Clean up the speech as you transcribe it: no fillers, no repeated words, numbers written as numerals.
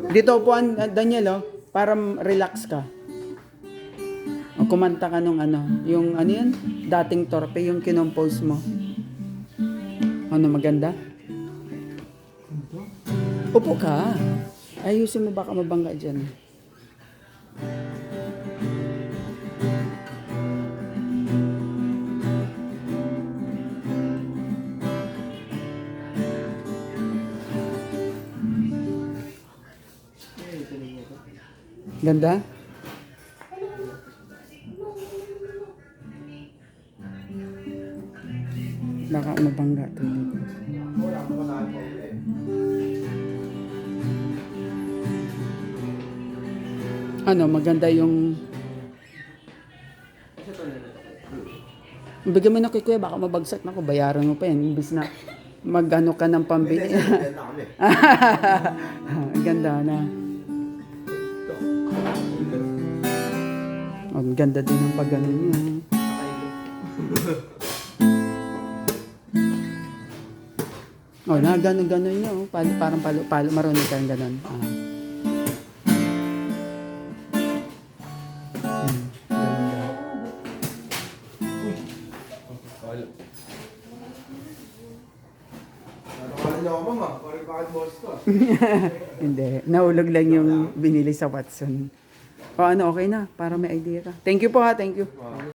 Dito upuan, Daniel, oh, para relax ka. O, kumanta ka nung ano, yung ano yan, dating torpe, yung kinompose mo. Ano, maganda? Upo ka. Ayusin mo, baka mabangga dyan. Ganda? Baka mabangga ito dito. Ano, maganda yung... Bigyan mo na kay kuya, baka mabagsak na ko. Bayaran mo pa yan. Imbis na mag-ano ka ng pambili. Ang ganda na. Oh, ang ganda din ng pag-ano niya. Oh, na gano'n niya. Oh. Parang palo, marunong ka yung gano'n. Hindi. Nahulog lang yung binili sa Watson. O ano, okay na. Para may idea ka. Thank you po ha. Thank you.